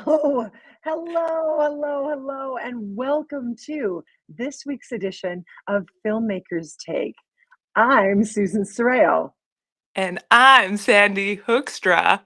Hello, hello, and welcome to this week's edition of Filmmakers Take. I'm Susan Serrao. And I'm Sandy Hoekstra.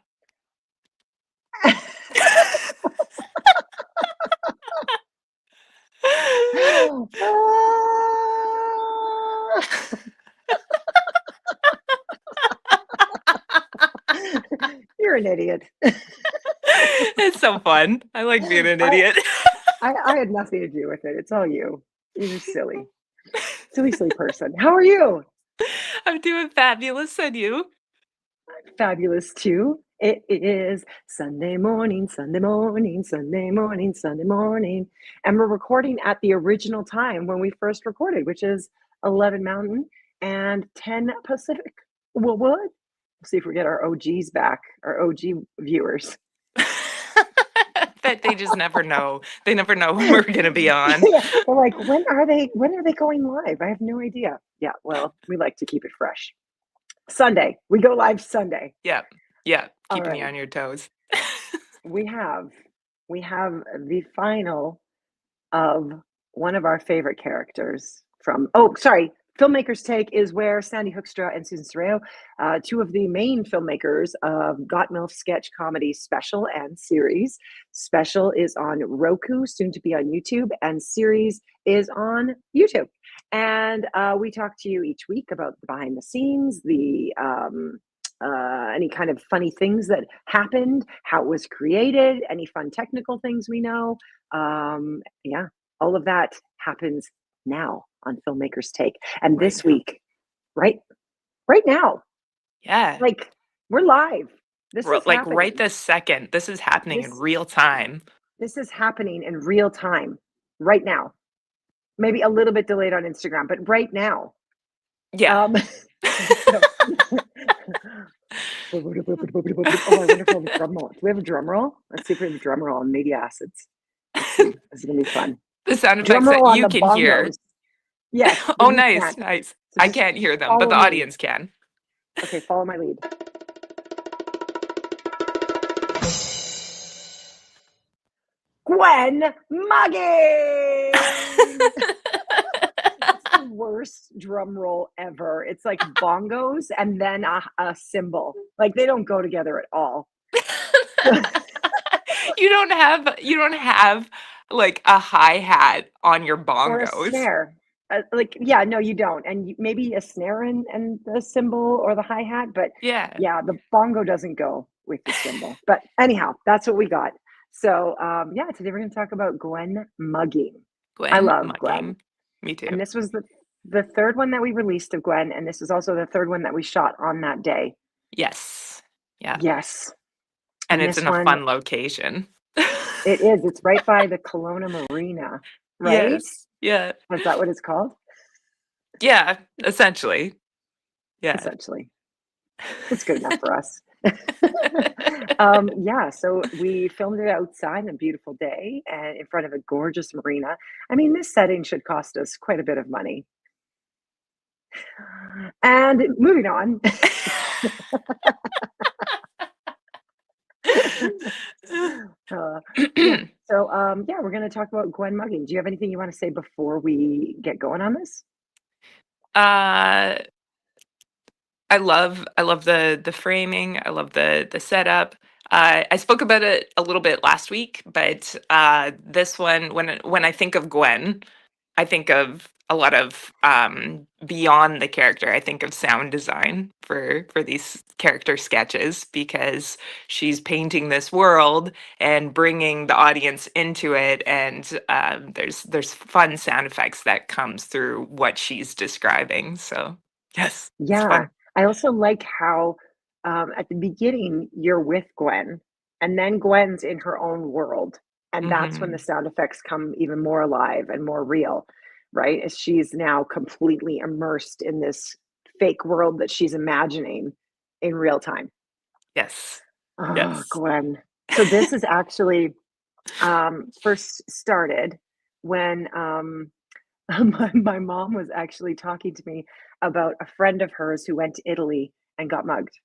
You're an idiot. It's so fun. I like being an idiot. I had nothing to do with it. It's all you. You're just silly. Silly person. How are you? I'm doing fabulous, and you? Fabulous too. It is Sunday morning, Sunday morning, Sunday morning, Sunday morning. And we're recording at the original time when we first recorded, which is 11 Mountain and 10 Pacific. What? We'll see if we get our OGs back, our OG viewers. That they just never know. They never know when we're going to be on. Yeah, they're like, when are they going live? I have no idea. Yeah, well, we like to keep it fresh. Sunday. We go live Sunday. Yeah. All Keeping you right. on your toes. We have the final of one of our favorite characters from Filmmakers Take is where Sandy Hoekstra and Susan Serrao, two of the main filmmakers of Got MILF sketch comedy special and series. Special is on Roku, soon to be on YouTube, and series is on YouTube. And we talk to you each week about the behind the scenes, the any kind of funny things that happened, how it was created, any fun technical things we know. Yeah, all of that happens now on Filmmakers Take. And Right this now. week, right now, Yeah. like we're live. This is Like happening. right this second. This is happening in real time. This is happening in real time right now. Maybe a little bit delayed on Instagram, but right now. Yeah. Oh, I wonder if we have a drum roll. Do we have a drum roll? Let's see if we have a drum roll on Media Acids. Let's see. This is gonna be fun. The sound effects Drum roll that on you the can hear. bongos. Yes. Oh, You nice. can't. So I just can't hear them, but follow the me. audience can. Okay, follow my lead. Gwen mugging. It's the worst drum roll ever. It's like bongos and then a cymbal. Like they don't go together at all. You don't have like a hi-hat on your Or a bongos. snare. No, you don't. And maybe a snare and the cymbal or the hi-hat, but Yeah. the bongo doesn't go with the cymbal. But anyhow, that's what we got. So today we're going to talk about Gwen mugging. I Gwen love Gwen. mugging. Me too. And this was the third one that we released of Gwen, and this was also the third one that we shot on that day. Yes. Yeah. Yes. And it's in a fun location. It is. It's right by the Kelowna Marina, right? Yes. Yeah. Is that what it's called? Yeah, essentially. Yeah. Essentially. It's good enough for us. So we filmed it outside on a beautiful day and in front of a gorgeous marina. I mean, this setting should cost us quite a bit of money. And moving on. We're going to talk about Gwen mugging. Do you have anything you want to say before we get going on this? I love the framing. I love the setup. I spoke about it a little bit last week, but this one, when I think of Gwen, I think of a lot of beyond the character. I think of sound design for these character sketches because she's painting this world and bringing the audience into it, and there's fun sound effects that comes through what she's describing. So yes, it's Yeah. fun. I also like how at the beginning you're with Gwen and then Gwen's in her own world. And that's when the Hmm. sound effects come even more alive and more real, right? As she's now completely immersed in this fake world that she's imagining in real time. Yes, Oh, yes. Gwen. So this is actually first started when my mom was actually talking to me about a friend of hers who went to Italy and got mugged.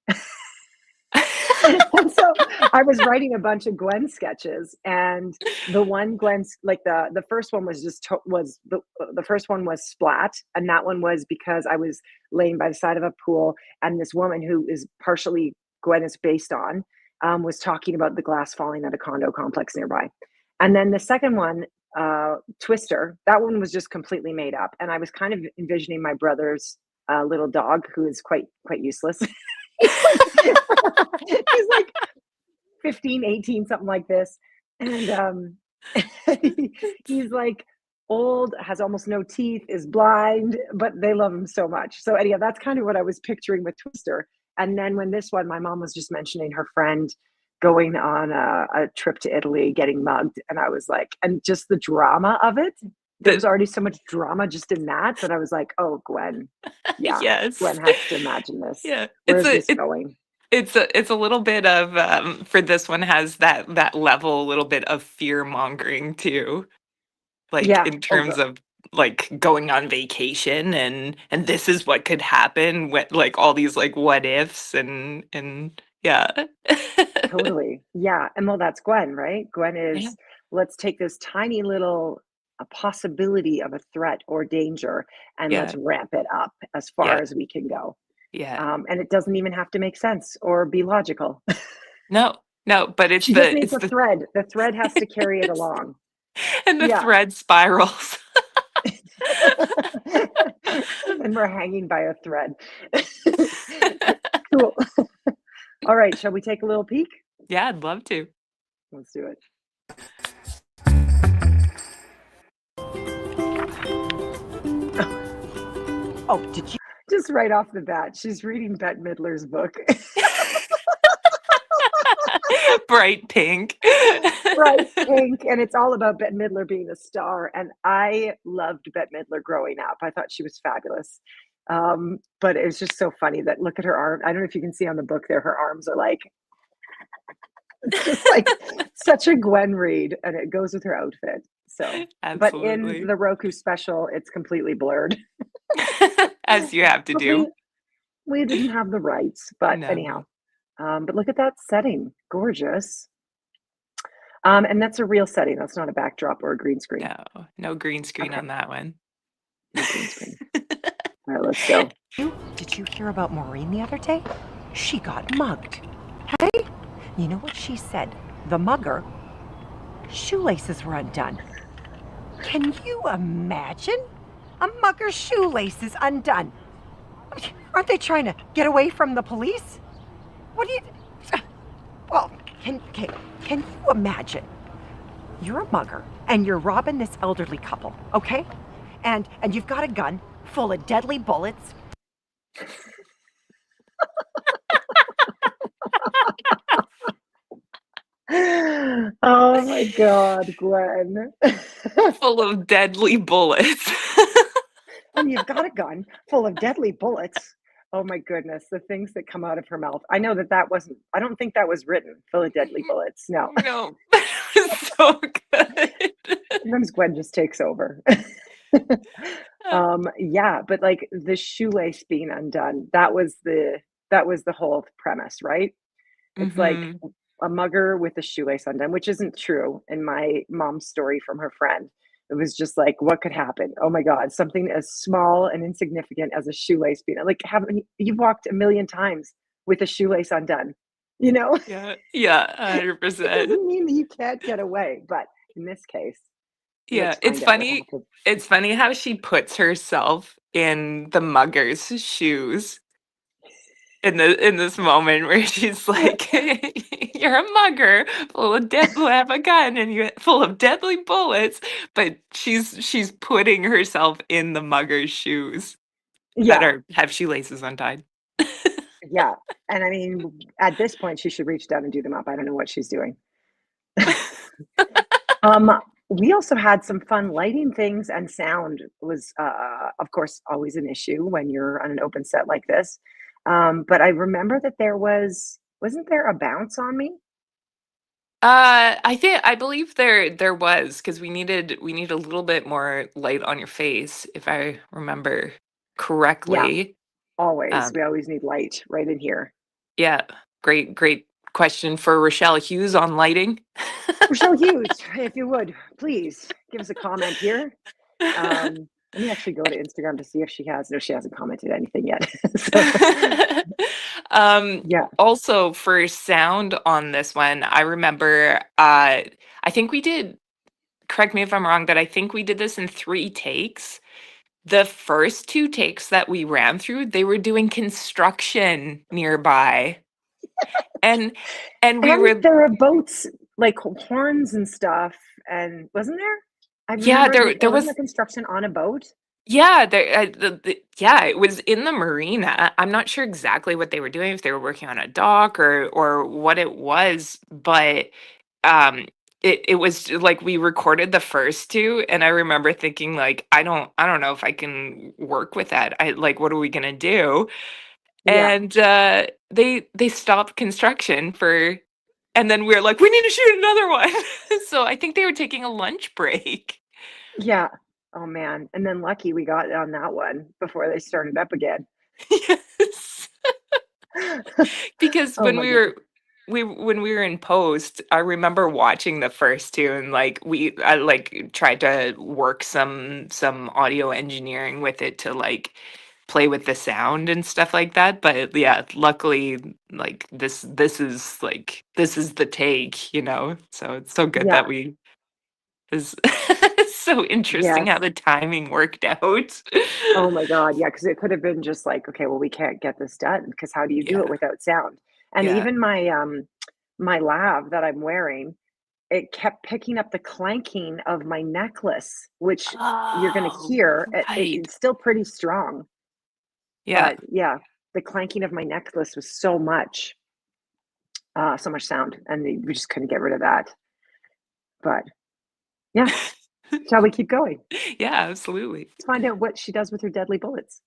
And so I was writing a bunch of Gwen sketches, and the one Gwen's like the first one was the first one was splat, and that one was because I was laying by the side of a pool, and this woman who is partially Gwen is based on was talking about the glass falling at a condo complex nearby, and then the second one, Twister, that one was just completely made up, and I was kind of envisioning my brother's little dog who is quite useless. He's like 15, 18, something like this. And he's like old, has almost no teeth, is blind, but they love him so much. So anyhow, that's kind of what I was picturing with Twister. And then when this one, my mom was just mentioning her friend going on a trip to Italy, getting mugged. And I was like, and just the drama of it. There was already so much drama just in that I was like, oh, Gwen. Yeah. Yes. Gwen has to imagine this. Yeah. Where's this going? It's a little bit of for this one has that level, a little bit of fear mongering too, like Yeah. in terms of like going on vacation and this is what could happen, what like all these like what ifs and yeah. Totally. Yeah. And well, that's Gwen, right? Gwen Yeah, is, let's take this tiny little a possibility of a threat or danger and yeah, let's ramp it up as far yeah, as we can go. yeah. And it doesn't even have to make sense or be logical. No, no, but She just needs it's a the thread. The thread has to carry it along. and the Yeah. thread spirals. And then we're hanging by a thread. Cool. All right. Shall we take a little peek? Yeah, I'd love to. Let's do it. Oh, did you just right off the bat? She's reading Bette Midler's book. Bright pink. Bright pink, and it's all about Bette Midler being a star. And I loved Bette Midler growing up. I thought she was fabulous. But it was just so funny that look at her arm. I don't know if you can see on the book there, her arms are like it's just like such a Gwen read, and it goes with her outfit. So, but in Absolutely. the Roku special, it's completely blurred. As you have to But do. we didn't have the rights. But anyhow, No. but look at that setting, gorgeous. And that's a real setting. That's not a backdrop or a green screen. No. No green screen Okay, on that one. no green screen. All right, let's go. Did you hear about Maureen the other day? She got mugged. Hey? You know what she said? The mugger, shoelaces were undone. Can you imagine? A mugger's shoelaces undone. Aren't they trying to get away from the police? What do you... Well, can you imagine? You're a mugger, and you're robbing this elderly couple, okay? And you've got a gun full of deadly bullets. Oh my God, Gwen. Full of deadly bullets. And you've got a gun full of deadly bullets. Oh my goodness, the things that come out of her mouth. I know that wasn't, I don't think that was written, full of deadly bullets. No. No. It's so good. Sometimes Gwen just takes over. Yeah, but like the shoelace being undone, that was the whole premise, right? It's like Mhm. a mugger with a shoelace undone, which isn't true in my mom's story from her friend. It was just like, what could happen? Oh my God, something as small and insignificant as a shoelace being like, haven't you've walked a million times with a shoelace undone, you know? Yeah. Yeah, It 100%. doesn't mean that you can't get away, but in this case, Yeah, let's find out what happened. it's funny how she puts herself in the mugger's shoes in this moment where she's like, "You're a mugger full of who have a gun and you're full of deadly bullets," but she's putting herself in the mugger's shoes that Yeah, are have shoelaces untied. yeah. And I mean, at this point, she should reach down and do them up. I don't know what she's doing. Um, we also had some fun lighting things, and sound was, of course, always an issue when you're on an open set like this. But I remember that wasn't there a bounce on me? I believe there was because we need a little bit more light on your face, if I remember Yeah, correctly. always. Um, We always need light right in here. yeah, great question for Rochelle Hughes on lighting. Rochelle Hughes, if you would, please give us a comment here. Let me actually go to Instagram to see if she has. No, she hasn't commented anything yet. Yeah. Also, for sound on this one, I remember, I think we did, correct me if I'm wrong, but I think we did this in 3 takes. The first 2 takes that we ran through, they were doing construction nearby. And we were, there were boats, like horns and stuff, and wasn't there? I yeah, remember there wasn't was, there construction on a boat? yeah, yeah, it was in the marina. I'm not sure exactly what they were doing, if they were working on a dock or what it was, but um it was like we recorded the first 2, and I remember thinking like I don't know if I can work with that. I like, what are we gonna do? Yeah. And they stopped construction for, and then we were like, we need to shoot another one. So I think they were taking a lunch break. Yeah. Oh man. And then lucky we got on that one before they started up again. Yes. Because Oh when my we God. were in post, I remember watching the first 2, and like I like tried to work some audio engineering with it to like play with the sound and stuff like that. But yeah, luckily, like this is the take, you know. So it's so good Yeah. that we is it's so interesting how Yes. the timing worked out. Oh my God. Yeah. Because it could have been just like, okay, well, we can't get this done because how do you do it Yeah, without sound? And yeah. even my lav that I'm wearing, it kept picking up the clanking of my necklace, which you're gonna Oh, hear. right. It's still pretty strong, Yeah. but yeah, the clanking of my necklace was so much sound, and we just couldn't get rid of that. But yeah, shall we keep going? Yeah, absolutely. Let's find out what she does with her deadly bullets.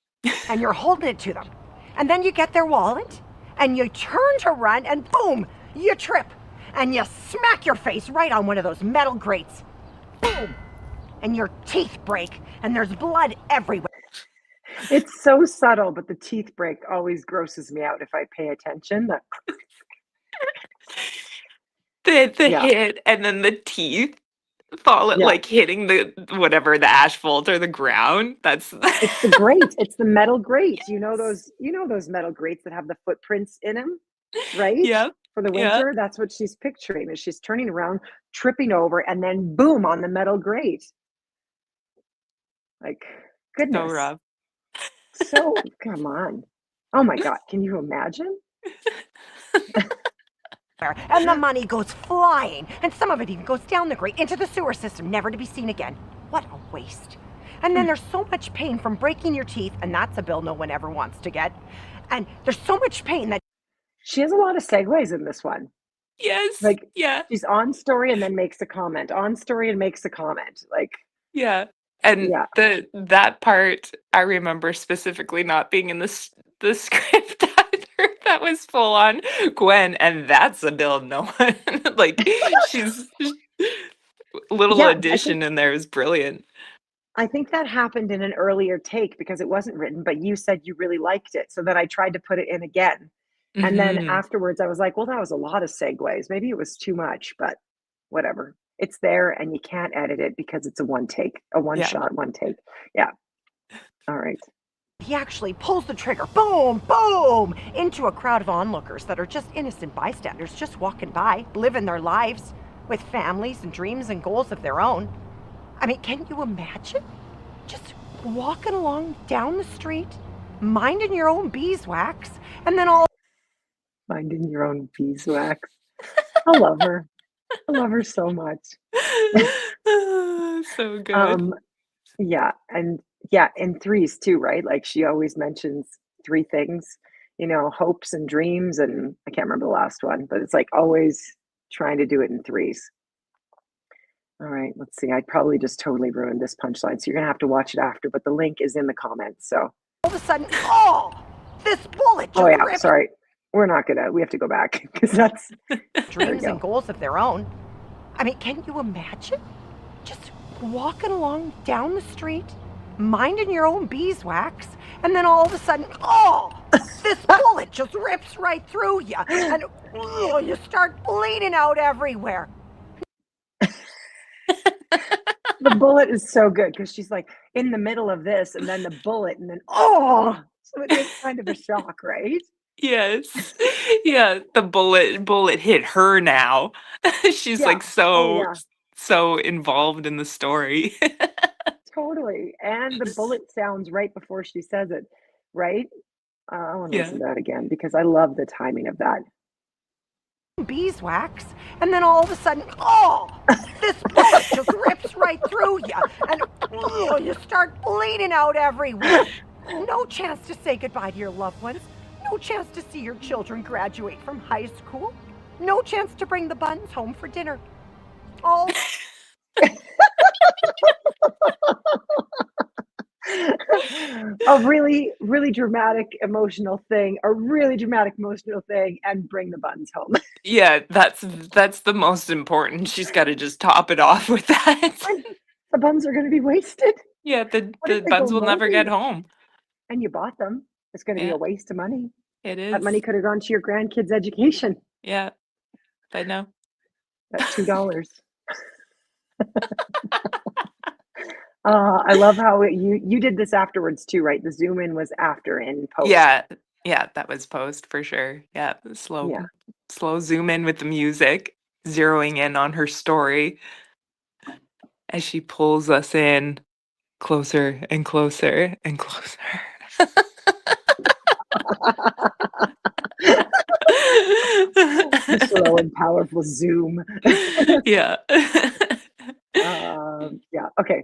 And you're holding it to them. And then you get their wallet, and you turn to run, and boom, you trip. And you smack your face right on one of those metal grates. Boom! And your teeth break, and there's blood everywhere. It's so subtle, but the teeth break always grosses me out if I pay attention. The Yeah, hit, and then the teeth fall at yeah. like hitting the whatever, the asphalt or the ground. That's It's the grate. It's the metal grate. Yes. You know those metal grates that have the footprints in them, right? Yep. For the Yeah. winter, that's what she's picturing. Is she's turning around, tripping over, and then boom on the metal grate. Like, So goodness. rough. So come on. Oh my God. Can you imagine? And the money goes flying, and some of it even goes down the grate into the sewer system, never to be seen again. What a waste. And then there's so much pain from breaking your teeth, and that's a bill no one ever wants to get. And there's so much pain that She has a lot of segues in this one. Yes. Like, Yeah. she's on story and then makes a comment, on story and makes a comment. Like, Yeah. And yeah. that part I remember specifically not being in the script either. That was full on Gwen, and that's a bill no one like, she's little Yeah, addition in there is brilliant. I think that happened in an earlier take because it wasn't written, but you said you really liked it. So then I tried to put it in again. And then Mhm. afterwards I was like, well, that was a lot of segues. Maybe it was too much, but whatever. It's there and you can't edit it because it's a one take, a one Yeah. shot, one take. Yeah. All right. he actually pulls the trigger, boom, boom, into a crowd of onlookers that are just innocent bystanders just walking by, living their lives with families and dreams and goals of their own. I mean, can you imagine? Just walking along down the street, minding your own beeswax, and then all Minding your own beeswax. I love her. I love her so much. So good. Yeah, and yeah, in threes too, right? Like she always mentions 3 things, hopes and dreams, and I can't remember the last one, but it's like always trying to do it in threes. All right, let's see. I'd probably just totally ruined this punchline, so you're gonna have to watch it after, but the link is in the comments. So, of a sudden, oh, this bullet oh just yeah, ripped sorry, we have to go back because that's dreams go. and goals of their own. I mean, can you imagine? Just walking along down the street, minding your own beeswax, and then all of a sudden, oh, This bullet just rips right through you, and you start bleeding out everywhere. The bullet is so good because she's like in the middle of this and then the bullet and then so it is kind of a shock, right? Yes. Yeah, the bullet hit her now. She's Yeah. like Oh so yeah, so involved in the story. totally. And the bullet sounds right before she says it, right? I want to Yeah. listen to that again because I love the timing of that. Beeswax, and then all of a sudden, this bullet just rips right through you, and you start bleeding out everywhere. No chance to say goodbye to your loved ones. No chance to see your children graduate from high school. No chance to bring the buns home for dinner. All A really, really dramatic emotional thing, and bring the buns home. Yeah, that's the most important. She's gotta just top it off with that. The buns are gonna be wasted. Yeah, the What if the they go buns will never get moldy? home. And you bought them. It's gonna be a Yeah, waste of money. it That money is. could have gone to your grandkids' education. Yeah, I know. That $2. I love how you did this afterwards too, right? The zoom in was after in post. Yeah, yeah, that was post for sure. Yeah, slow Yeah. slow zoom in with the music, zeroing in on her story as she pulls us in closer and closer and closer. The slow and powerful zoom. Yeah. Yeah. Okay.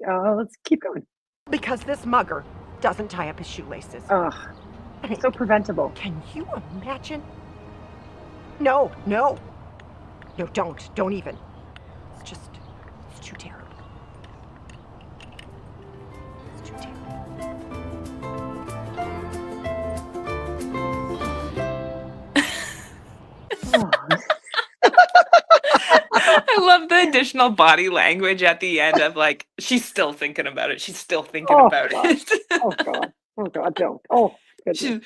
Let's keep going. because this mugger doesn't tie up his shoelaces. Ugh, I mean, so preventable. can you imagine? No, no. No, don't even. It's too terrible. It's too terrible. Oh, I love the additional body language at the end of like, she's still thinking about it. She's still thinking oh about God. it. Oh God. Oh God. Don't. Oh goodness. She's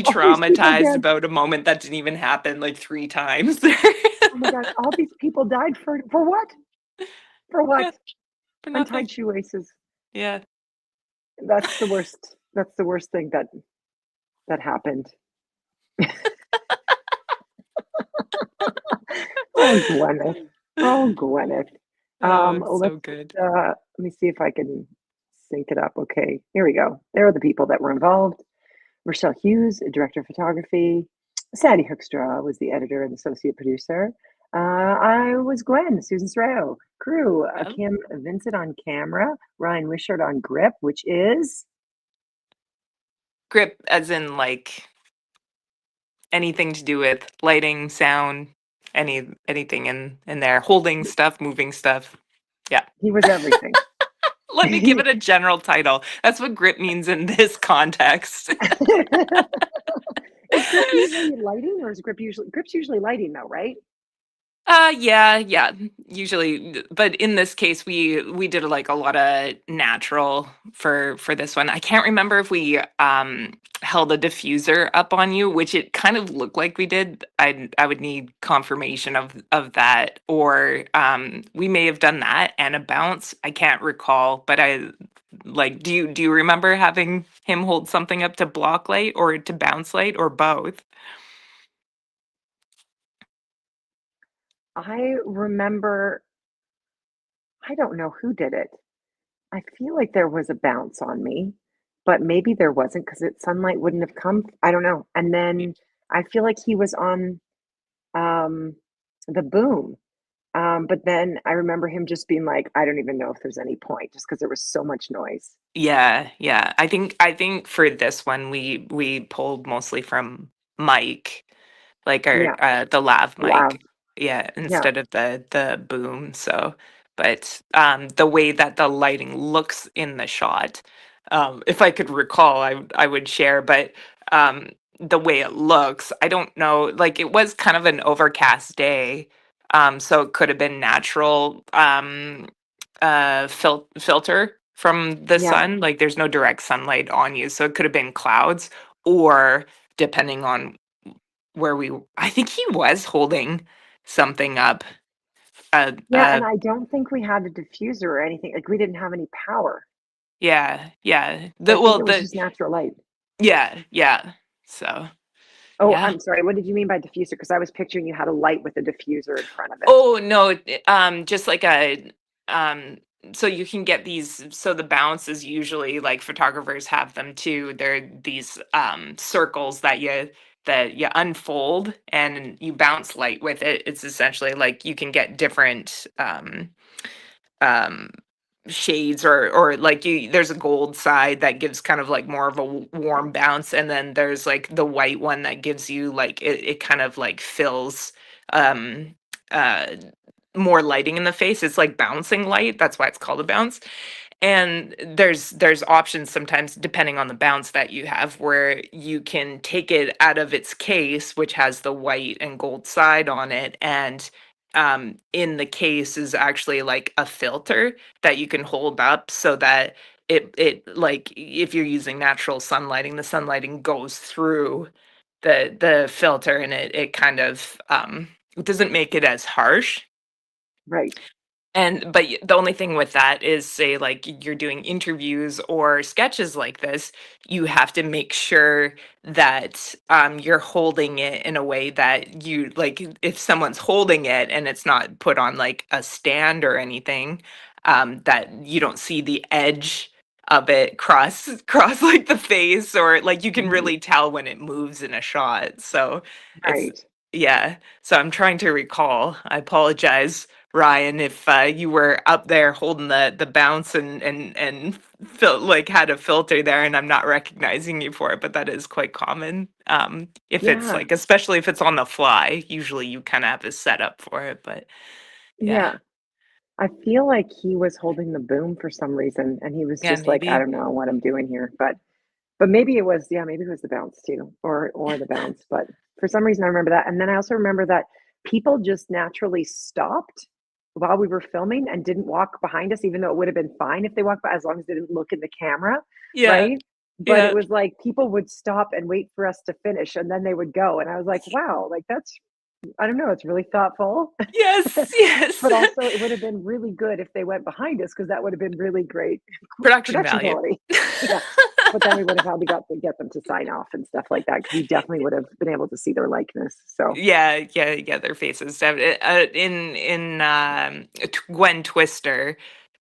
All these people re-traumatized dead. about a moment that didn't even happen like 3 times. Oh my God. All these people died for what? For Yeah, what? for nothing. Untied shoelaces. Yeah. That's the worst. That's the worst thing that happened. Oh Gwyneth. Oh Gwyneth. Oh, it's Let's so good. let me see if I can sync it up. Okay, here we go. There are the people that were involved. Rochelle Hughes, director of photography. Sandy Hoekstra was the editor and associate producer. I was Gwen, Susan Serrao. Crew, Yep. Kim Vincent on camera, Ryan Wishart on grip, which is Grip as in like anything to do with lighting, sound, anything in there, holding stuff, moving stuff. Yeah. he was everything. Let me give it a general title. That's what grip means in this context. Is grip usually lighting or is grip's usually lighting though, right? Yeah, usually, but in this case, we did like a lot of natural for this one. I can't remember if we held a diffuser up on you, which it kind of looked like we did. I would need confirmation of that, or we may have done that and a bounce. I can't recall, but I like. Do you remember having him hold something up to block light or to bounce light or both? I remember, I don't know who did it. I feel like there was a bounce on me, but maybe there wasn't because sunlight wouldn't have come. I don't know. And then I feel like he was on um, the boom. But then I remember him just being like, I don't even know if there's any point just because there was so much noise. Yeah. I think for this one we pulled mostly from mic, like our Yeah, the lav lav. mic. Yeah, Yeah. instead of the boom. So, but the way that the lighting looks in the shot, if I could recall, I would share, but the way it looks, I don't know, like it was kind of an overcast day. So it could have been natural filter from the Yeah. sun, like there's no direct sunlight on you, so it could have been clouds, or depending on I think he was holding something up. Yeah, and I don't think we had a diffuser or anything. Like we didn't have any power. Yeah, yeah. I think it was just natural light. Yeah. So, Oh, yeah. I'm sorry. What did you mean by diffuser? Because I was picturing you had a light with a diffuser in front of it. Oh, no, just like um, so you can get these, so the bounce is usually like photographers have them too. They're these circles that you unfold and you bounce light with it. It's essentially like you can get different um shades or like there's a gold side that gives kind of like more of a warm bounce, and then there's like the white one that gives you like it kind of like fills um uh more lighting in the face. It's like bouncing light, that's why it's called a bounce. And there's options sometimes depending on the bounce that you have, where you can take it out of its case, which has the white and gold side on it, and in the case is actually like a filter that you can hold up so that it like if you're using natural sunlighting, the sunlighting goes through the filter, and it kind of it doesn't make it as harsh. Right. The only thing with that is, say, like you're doing interviews or sketches like this, you have to make sure that you're holding it in a way that you like. If someone's holding it and it's not put on like a stand or anything, that you don't see the edge of it cross like the face, or like you can Mhm. really tell when it moves in a shot. So it's Right. yeah. So I'm trying to recall. I apologize, Ryan, if you were up there holding the bounce and felt like had a filter there, and I'm not recognizing you for it, but that is quite common. If it's Yeah. like, especially if it's on the fly, usually you kind of have a setup for it. But yeah, Yeah. I feel like he was holding the boom for some reason, and he was yeah, just like, I maybe, don't know what I'm doing here, but maybe it was, yeah, maybe it was the bounce too, or the bounce. But for some reason, I remember that, and then I also remember that people just naturally stopped while we were filming and didn't walk behind us, even though it would have been fine if they walked by, as long as they didn't look in the camera, yeah, right? But it yeah, was like people would stop and wait for us to finish, and then they would go, and I was like, wow, like that's, I don't know, it's really thoughtful. yes, yes. But also, it would have been really good if they went behind us because that would have been really great Production production value. quality. Yeah, but then we would have probably got to get them to sign off and stuff like that because we definitely would have been able to see their likeness. So Yeah, their faces. In Gwen Twister,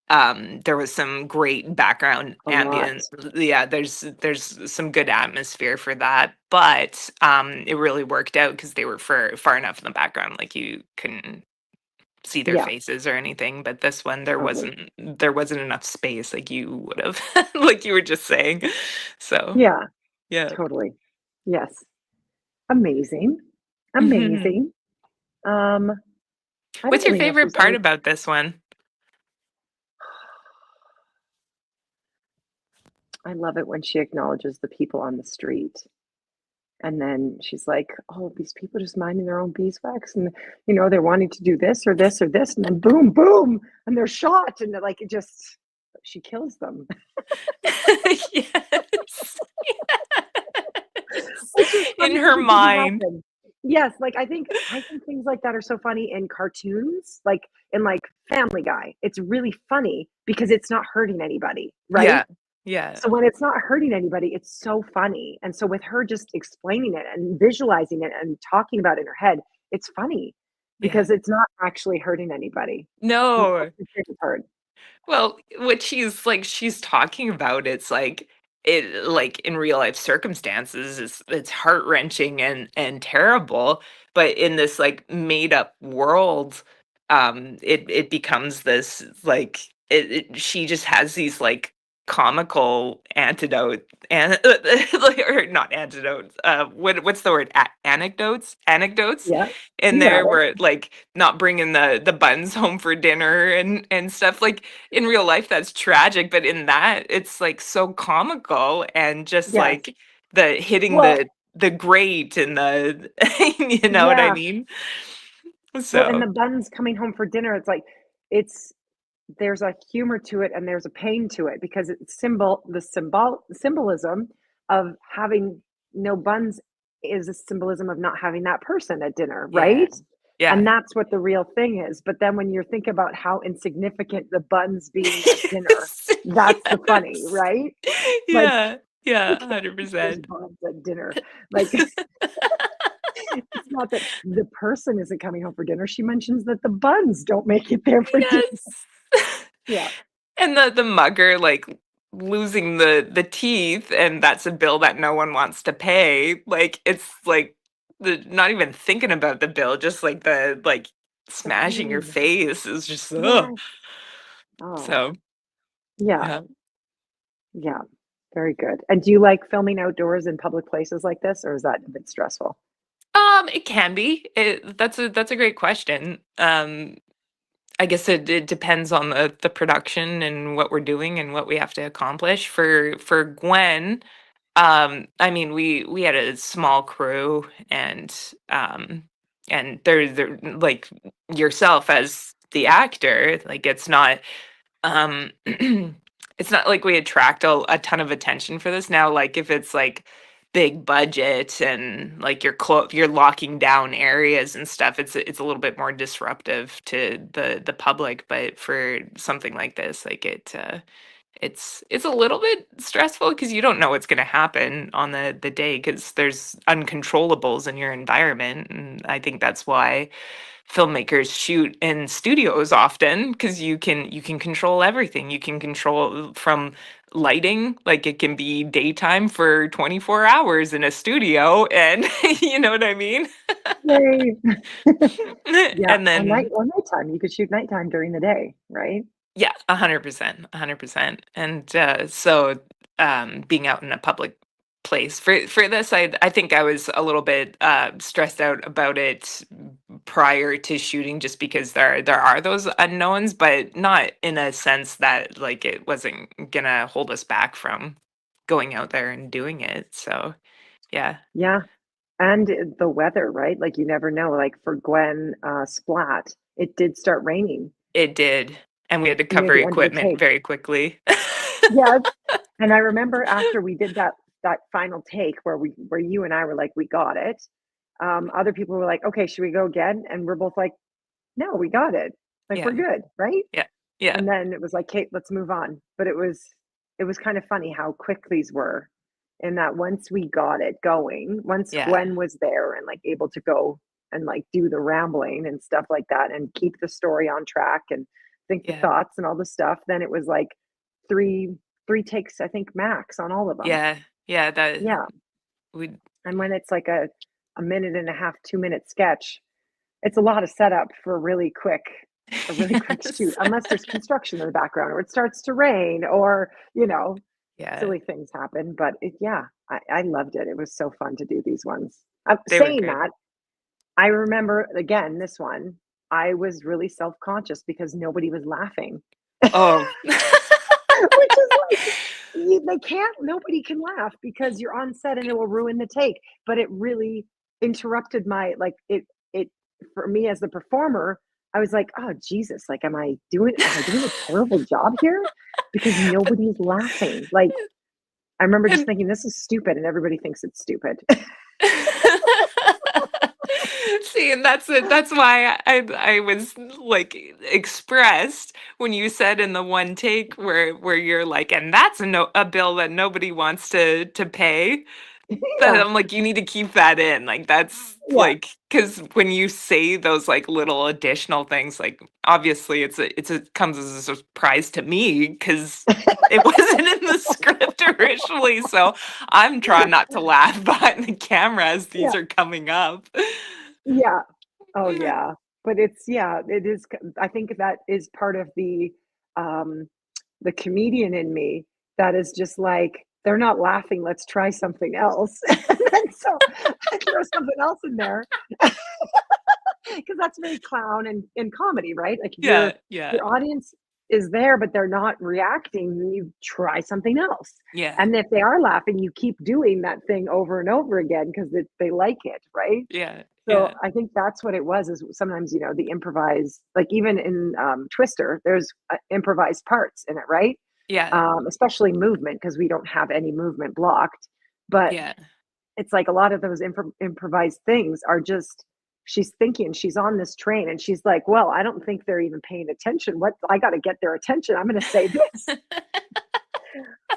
there was some great background a lot. ambient. Yeah, there's some good atmosphere for that, but it really worked out because they were far enough in the background, like you couldn't see their Yeah, faces or anything. But this one, totally. there wasn't enough space, like you would have, like you were just saying. So Yeah, yeah. totally. Yes. Amazing. Mhm. Amazing. Um, I don't What's your really know if favorite there's part any. about this one? I love it when she acknowledges the people on the street. And then she's like, "Oh, these people just minding their own beeswax, and they're wanting to do this or this or this, and then boom, boom, and they're shot, and they're like it just she kills them." Yes. Yes. Which is In funny her because it didn't mind. happen. Yes, like I think things like that are so funny in cartoons, like in like Family Guy. It's really funny because it's not hurting anybody, right? Yeah. Yeah. So when it's not hurting anybody, it's so funny. And so with her just explaining it and visualizing it and talking about it in her head, it's funny Yeah. because it's not actually hurting anybody. That's No. the favorite part. Well, what she's talking about, it's like it like in real life circumstances, it's heart-wrenching and terrible, but in this like made up world, it becomes this like she just has these like comical antidote and like, or not antidotes, what's the word, anecdotes Yeah, in you got there, it. where like not bringing the buns home for dinner and stuff. Like in real life that's tragic, but in that it's like so comical and just Yes. like the hitting Well, the grate and the you know what I yeah. mean? Well, and So the buns coming home for dinner, it's like it's there's a humor to it and there's a pain to it because it's symbolism of having no buns is a symbolism of not having that person at dinner, Yeah. right? Yeah. And that's what the real thing is. But then when you think about how insignificant the buns being at dinner, that's the funny, Yes. right? Like, Yeah. Yeah. there's 100%. buns at dinner. Like, it's not that the person isn't coming home for dinner. She mentions that the buns don't make it there for dinner. Yes. Yeah. And the mugger, like, losing the teeth, and that's a bill that no one wants to pay. Like, it's like the not even thinking about the bill, just like the like The smashing your pain. face is just ugh. Yes. Oh, So yeah. yeah. Yeah. Very good. And do you like filming outdoors in public places like this, or is that a bit stressful? It can be. That's a great question. I guess it depends on the production and what we're doing and what we have to accomplish. For Gwen, I mean, we had a small crew, and there like yourself as the actor, like it's not like we attract a ton of attention for this now. Like if it's like big budget and like you're locking down areas and stuff, it's a little bit more disruptive to the public. But for something like this, like it's a little bit stressful because you don't know what's going to happen on the day because there's uncontrollables in your environment, and I think that's why filmmakers shoot in studios often because you can control everything. You can control from lighting, like it can be daytime for 24 hours in a studio, and you know what I mean. Yay. Yeah. And Or night then or nighttime. You could shoot nighttime during the day, right? yeah, 100%, 100%. And so being out in a public place for this, I think I was a little bit stressed out about it prior to shooting, just because there are those unknowns, but not in a sense that like it wasn't gonna hold us back from going out there and doing it. So yeah, Yeah. And the weather, right? Like you never know. Like for Gwen Splat, it did start raining it did, and we had to near cover the end of the equipment take. very quickly. Yes. And I remember after we did that final take where you and I were like, we got it. Other people were like, okay, should we go again? And we're both like, no, we got it. Like we're Yeah, good, right? yeah, yeah, And then it was like, Kate, let's move on. But it was kind of funny how quick these were. And that once we got it going, once yeah, Gwen was there and like able to go and like do the rambling and stuff like that and keep the story on track and think the yeah. thoughts and all the stuff, then it was like three three takes, I think, max on all of them. Yeah, yeah, that Yeah. we And when it's like a minute and a half, 2 minute sketch, it's a lot of setup for a really quick shoot, yes. unless there's construction in the background or it starts to rain or, Yeah, silly things happen. But yeah, I loved it. It was so fun to do these ones. they were Saying good. that, I remember again, this one, I was really self conscious because nobody was laughing, Oh. which is like, nobody can laugh because you're on set and it will ruin the take. But it really interrupted it for me as the performer. I was like, oh Jesus, like, am I doing a terrible job here? Because nobody's laughing. Like, I remember just And thinking, this is stupid, and everybody thinks it's stupid. see, and that's why I was like expressed when you said in the one take where you're like, and that's a bill that nobody wants to pay. That Yeah, I'm like, you need to keep that in. Like that's yeah. like because when you say those like little additional things, like obviously it's a comes as a surprise to me because it wasn't in the script originally. So I'm trying not to laugh behind the camera as these Yeah, are coming up. yeah. Oh, yeah. But yeah, it is. I think that is part of um, the comedian in me that is just like, they're not laughing. Let's try something else. And then so I throw something else in there because that's very clown and comedy, right? Like if Yeah, yeah, your audience is there, but they're not reacting, then you try something else. yeah, And if they are laughing, you keep doing that thing over and over again because they like it, right? yeah, So yeah, I think that's what it was. Is sometimes the improvise, like even in Twister, there's improvised parts in it, right? yeah, Especially movement because we don't have any movement blocked. But yeah. it's like a lot of those improvised things are just she's thinking she's on this train and she's like, well, I don't think they're even paying attention. What I got to get their attention. I'm going to say this,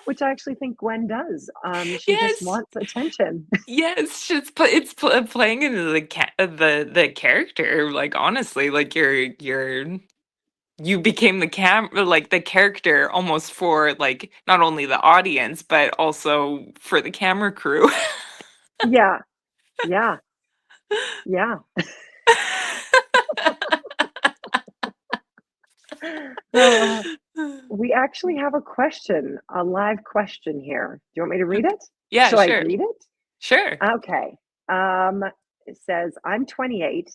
which I actually think Gwen does. She just Yes. wants attention. Yes, playing into the character. Like honestly, like you became the character almost for like not only the audience but also for the camera crew. Yeah, yeah, yeah. Uh, we actually have a question, a live question here. Do you want me to read it? Yeah, Shall I sure. read it? Sure. Okay. It says, I'm 28.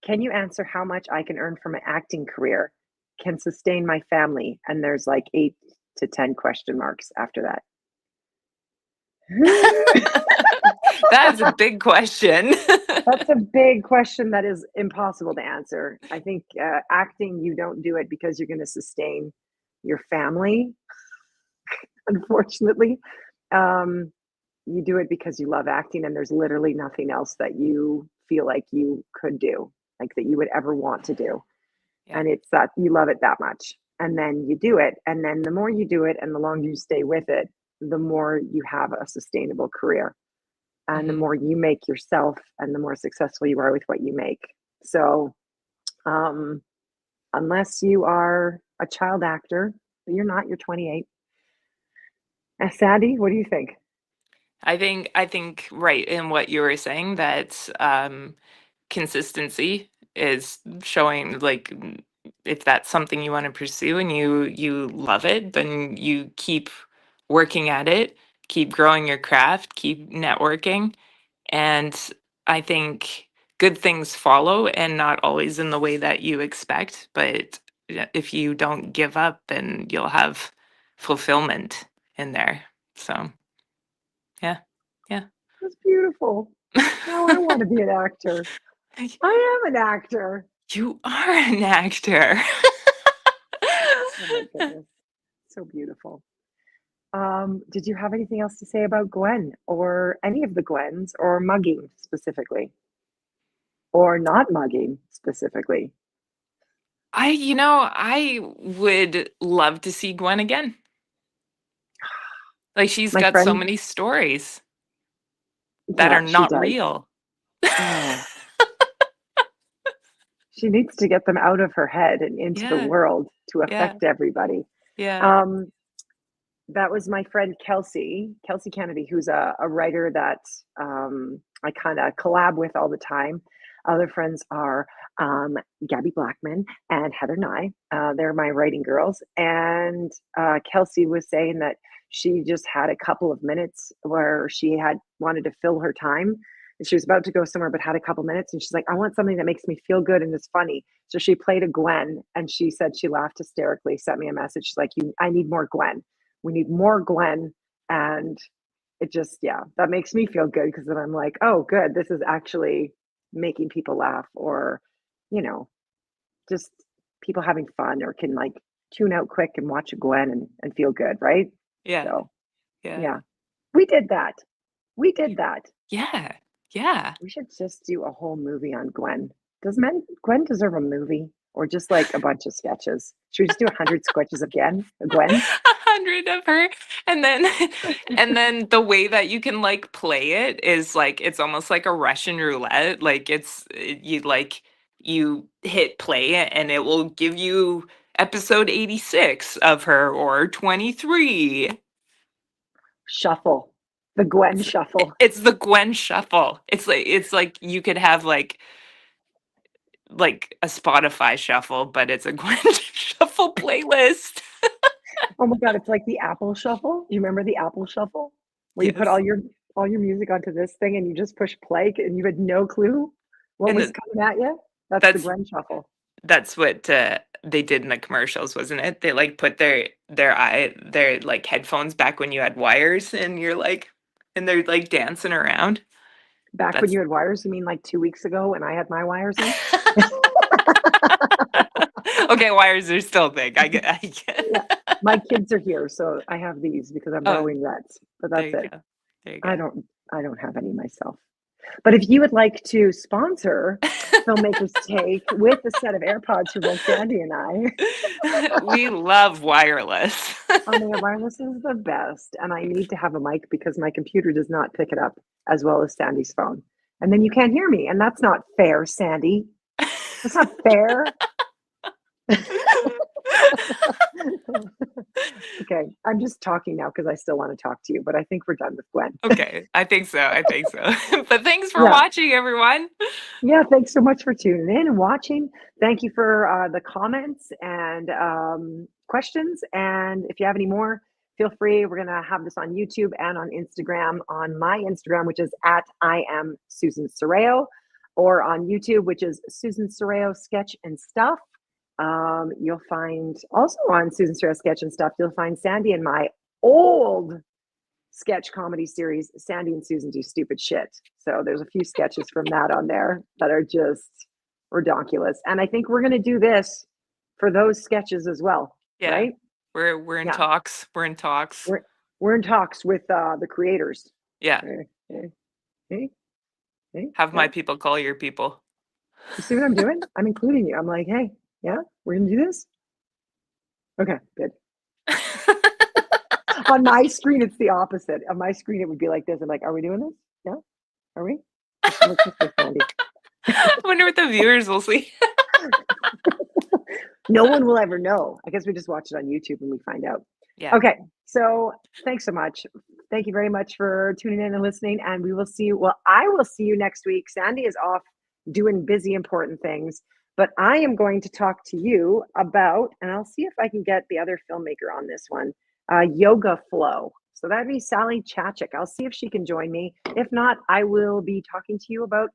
Can you answer how much I can earn from an acting career? Can sustain my family? And there's like 8 to 10 question marks after that. That's a big question. That's a big question that is impossible to answer. I think acting, you don't do it because you're going to sustain your family, unfortunately. You do it because you love acting, and there's literally nothing else that you feel like you could do, like that you would ever want to do. Yeah. And it's that you love it that much. And then you do it. And then the more you do it and the longer you stay with it, the more you have a sustainable career. And the more you make yourself and the more successful you are with what you make. So unless you are a child actor, you're not, you're 28. Sandy, what do you think? I think right in what you were saying that consistency is showing like if that's something you want to pursue and you love it, then you keep working at it, keep growing your craft, keep networking, and I think good things follow and not always in the way that you expect, but if you don't give up, then you'll have fulfillment in there. So, yeah. Yeah. That's beautiful. Now I want to be an actor. I am an actor. You are an actor. Oh my goodness. So beautiful. Did you have anything else to say about Gwen or any of the Gwens or mugging specifically? Or not mugging specifically? I would love to see Gwen again. Like she's My got so friend, many stories that yeah, are she not does. real. Oh, she needs to get them out of her head and into the Yeah. world to Yeah. affect everybody. Yeah. That was my friend Kelsey Kennedy, who's a writer that I kind of collab with all the time. Other friends are Gabby Blackman and Heather Nye. They're my writing girls. And Kelsey was saying that she just had a couple of minutes where she had wanted to fill her time. And she was about to go somewhere, but had a couple minutes. And she's like, I want something that makes me feel good and is funny. So she played a Gwen, and she said she laughed hysterically, sent me a message. She's like, I need more Gwen. We need more Gwen. And it just, yeah, that makes me feel good because then I'm like, oh, good. This is actually making people laugh or, just people having fun or can like tune out quick and watch a Gwen and feel good. Right. Yeah. So, Yeah. yeah, we did that. We did that. Yeah. Yeah. We should just do a whole movie on Gwen. Does Gwen deserve a movie or just like a bunch of sketches? Should we just do 100 sketches of Gwen? 100 of her, and then the way that you can like play it is like it's almost like a Russian roulette. Like you hit play and it will give you episode 86 of her or 23. Shuffle. The Gwen shuffle. It's the Gwen shuffle. It's like you could have like a Spotify shuffle, but it's a Gwen shuffle playlist. Oh my God, it's like the Apple Shuffle. Do you remember the Apple Shuffle? Where you put all Yes. your music onto this thing and you just push play and you had no clue what And was coming at you? That's the that's Gwen Shuffle. that's what they did in the commercials, wasn't it? They like put their like headphones back when you had wires, and and they're like dancing around. Back when That's you had wires, you mean like 2 weeks ago when I had my wires in? okay. Wires are still big. I get. Yeah. My kids are here, so I have these because I'm Oh, rowing Reds. But there that's you it. go. There you I go. don't I don't have any myself. But if you would like to sponsor Filmmakers Take with a set of AirPods for both Sandy and I. We love wireless. Oh my God, wireless is the best. And I need to have a mic because my computer does not pick it up as well as Sandy's phone. And then you can't hear me. And that's not fair, Sandy. That's not fair. Okay, I'm just talking now because I still want to talk to you, but I think we're done with Gwen. Okay, I think so. But thanks for Yeah. watching, everyone. Yeah, thanks so much for tuning in and watching. Thank you for the comments and questions. And if you have any more, feel free. We're going to have this on YouTube and on Instagram, on my Instagram, which is at I am Susan Serrao, or on YouTube, which is Susan Serrao Sketch and Stuff. You'll find also on Susan Serrao Sketch and Stuff, you'll find Sandy and my old sketch comedy series, Sandy and Susan Do Stupid Shit. So there's a few sketches from that on there that are just redonkulous. And I think we're going to do this for those sketches as well. Yeah. Right? We're in talks. We're in talks. We're in talks with the creators. Yeah. Hey. Have my people call your people. You see what I'm doing? I'm including you. I'm like, hey, yeah, we're going to do this. Okay, good. On my screen, it's the opposite. On my screen, it would be like this. I'm like, are we doing this? Yeah? Are we? Let's just go, Sandy. I wonder what the viewers will see. No one will ever know. I guess we just watch it on YouTube and we find out. Yeah. Okay. So thanks so much. Thank you very much for tuning in and listening. And we will see you. Well, I will see you next week. Sandy is off doing busy, important things. But I am going to talk to you about, and I'll see if I can get the other filmmaker on this one, yoga flow. So that'd be Sally Chachik. I'll see if she can join me. If not, I will be talking to you about,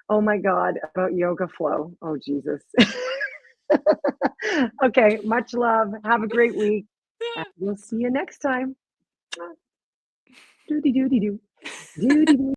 oh my God, about yoga flow. Oh, Jesus. Okay, much love. Have a great week. And we'll see you next time. Doody doody doo. Doody doo.